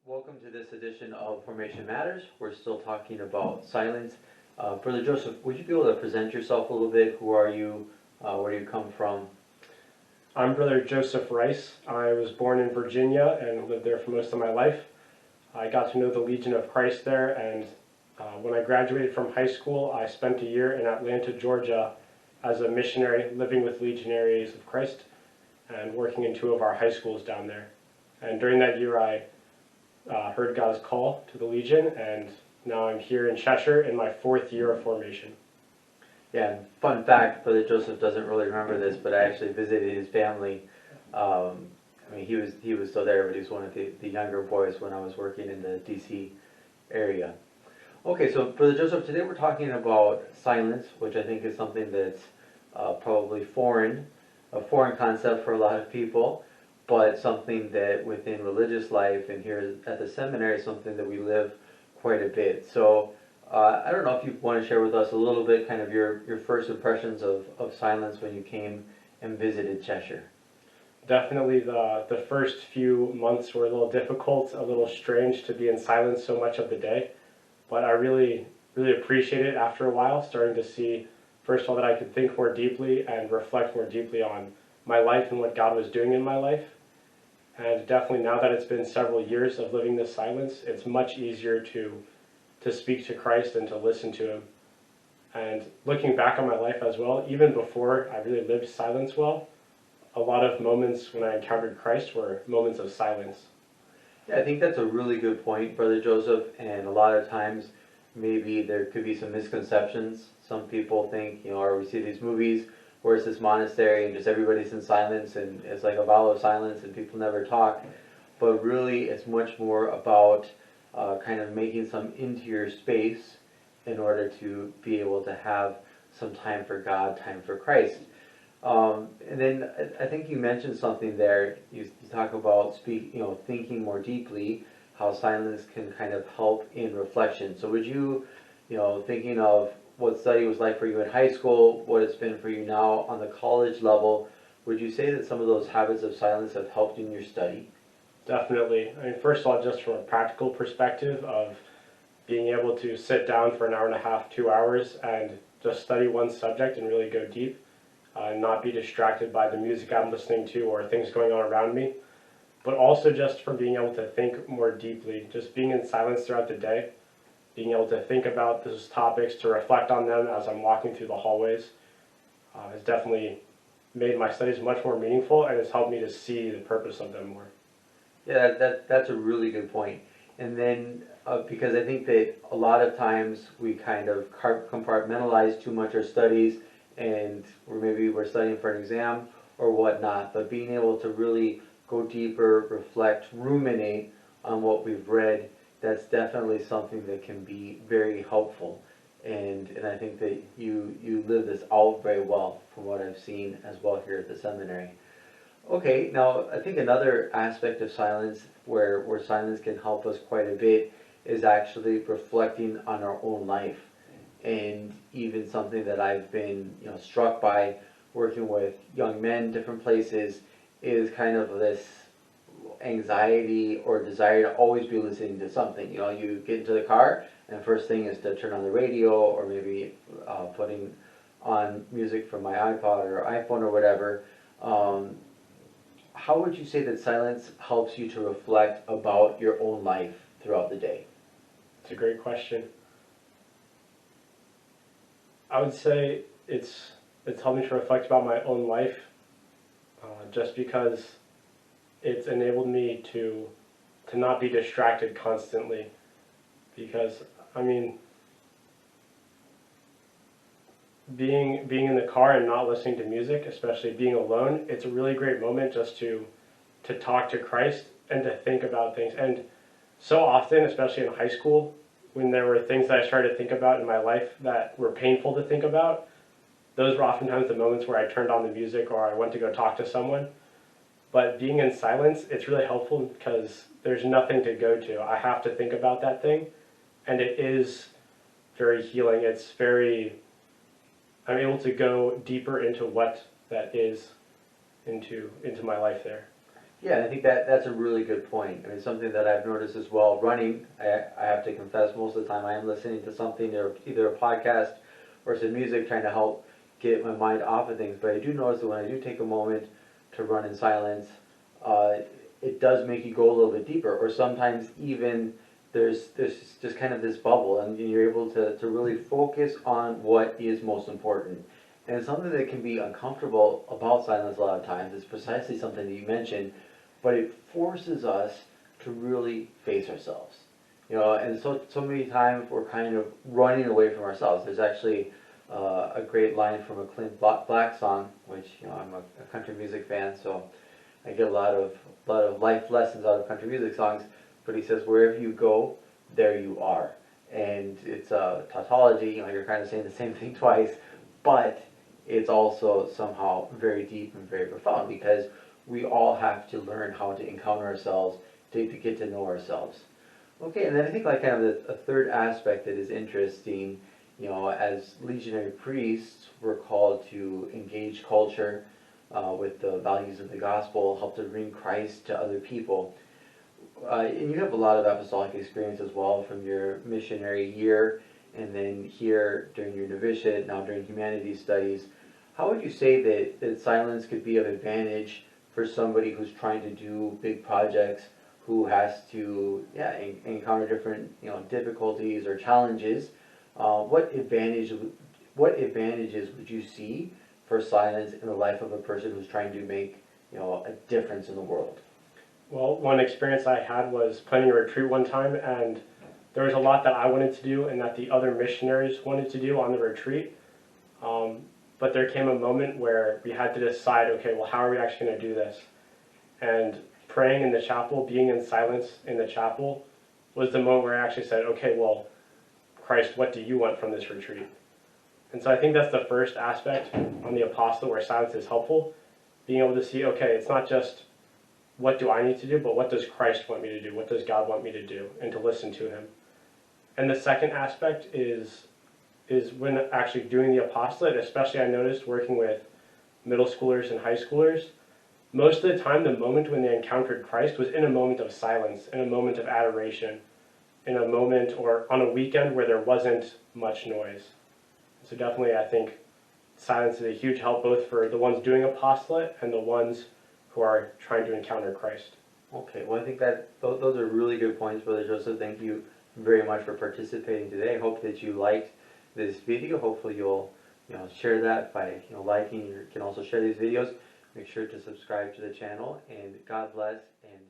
Welcome to this edition of Formation Matters. We're still talking about silence. Brother Joseph, would you be able to present yourself a little bit? Who are you? Where do you come from? I'm Brother Joseph Rice. I was born in Virginia and lived there for most of my life. I got to know the Legion of Christ there, and when I graduated from high school, I spent a year in Atlanta, Georgia as a missionary, living with Legionaries of Christ and working in two of our high schools down there. And during that year, I heard God's call to the Legion, and now I'm here in Cheshire in my fourth year of formation. Yeah, fun fact, Brother Joseph doesn't really remember this, but I actually visited his family. He was still there, but he was one of the younger boys when I was working in the DC area. Okay, so Brother Joseph, today we're talking about silence, which I think is something that's probably a foreign concept for a lot of people, but something that within religious life and here at the seminary, something that we live quite a bit. So I don't know if you want to share with us a little bit kind of your first impressions of silence when you came and visited Cheshire. Definitely the first few months were a little difficult, a little strange to be in silence so much of the day, but I really appreciate it after a while, starting to see, first of all, that I could think more deeply and reflect more deeply on my life and what God was doing in my life. And definitely now that it's been several years of living this silence, it's much easier to speak to Christ and to listen to Him. And looking back on my life as well, even before I really lived silence well, a lot of moments when I encountered Christ were moments of silence. Yeah, I think that's a really good point, Brother Joseph, and a lot of times maybe there could be some misconceptions. Some people think, or we see these movies where it's this monastery and just everybody's in silence and it's like a vow of silence and people never talk. But really it's much more about kind of making some interior space in order to be able to have some time for God, time for Christ. And then I think you mentioned something there. You talk about thinking more deeply, how silence can kind of help in reflection. So would you, thinking of what study was like for you in high school, what it's been for you now on the college level, would you say that some of those habits of silence have helped in your study? Definitely. I mean, first of all, just from a practical perspective of being able to sit down for an hour and a half, 2 hours, and just study one subject and really go deep, and not be distracted by the music I'm listening to or things going on around me, but also just from being able to think more deeply, just being in silence throughout the day, being able to think about those topics, to reflect on them as I'm walking through the hallways, has definitely made my studies much more meaningful and has helped me to see the purpose of them more. Yeah, that's a really good point. And then, because I think that a lot of times we kind of compartmentalize too much our studies, and maybe we're studying for an exam or whatnot, but being able to really go deeper, reflect, ruminate on what we've read, that's definitely something that can be very helpful. And I think that you live this out very well from what I've seen as well here at the seminary. Okay, now I think another aspect of silence where silence can help us quite a bit is actually reflecting on our own life. And even something that I've been struck by working with young men, different places, is kind of this anxiety or desire to always be listening to something. You get into the car and the first thing is to turn on the radio or maybe putting on music from my iPod or iPhone or whatever. How would you say that silence helps you to reflect about your own life throughout the day? It's a great question. I would say it's helped me to reflect about my own life, just because it's enabled me to not be distracted constantly. Because I mean, being in the car and not listening to music, especially being alone, it's a really great moment just to talk to Christ and to think about things. And so often, especially in high school, when there were things that I started to think about in my life that were painful to think about, those were oftentimes the moments where I turned on the music or I went to go talk to someone. But being in silence, it's really helpful because there's nothing to go to. I have to think about that thing, and it is very healing. I'm able to go deeper into what that is into my life there. Yeah, I think that's a really good point. I mean, something that I've noticed as well, running, I have to confess, most of the time I am listening to something, or either a podcast or some music trying to help get my mind off of things. But I do notice that when I do take a moment to run in silence, uh, it does make you go a little bit deeper. Or sometimes even there's just kind of this bubble, and you're able to really focus on what is most important. And something that can be uncomfortable about silence a lot of times is precisely something that you mentioned, but it forces us to really face ourselves. And so many times we're kind of running away from ourselves. There's actually a great line from a Clint Black song, which I'm a country music fan, so I get a lot of life lessons out of country music songs. But he says, "Wherever you go, there you are," and it's a tautology. You're kind of saying the same thing twice, but it's also somehow very deep and very profound, because we all have to learn how to encounter ourselves, to get to know ourselves. Okay, and then I think like kind of a third aspect that is interesting, as legionary priests, we're called to engage culture with the values of the gospel, help to bring Christ to other people. And you have a lot of apostolic experience as well from your missionary year, and then here during your novitiate, now during humanities studies. How would you say that silence could be of advantage for somebody who's trying to do big projects, who has to encounter different difficulties or challenges? What advantages would you see for silence in the life of a person who's trying to make a difference in the world? Well, one experience I had was planning a retreat one time, and there was a lot that I wanted to do and that the other missionaries wanted to do on the retreat. But there came a moment where we had to decide, okay, well, how are we actually going to do this? And praying in the chapel, being in silence in the chapel, was the moment where I actually said, okay, well, Christ, what do you want from this retreat? And so I think that's the first aspect on the apostle where silence is helpful, being able to see, okay, it's not just what do I need to do, but what does Christ want me to do? What does God want me to do? And to listen to him. And the second aspect is when actually doing the apostolate, especially I noticed working with middle schoolers and high schoolers, most of the time the moment when they encountered Christ was in a moment of silence, in a moment of adoration, in a moment or on a weekend where there wasn't much noise. So definitely I think silence is a huge help both for the ones doing apostolate and the ones who are trying to encounter Christ. Okay, well I think that those are really good points, Brother Joseph. Thank you very much for participating today. I hope that you liked this video. Hopefully you'll share that by liking. You can also share these videos. Make sure to subscribe to the channel, and God bless, and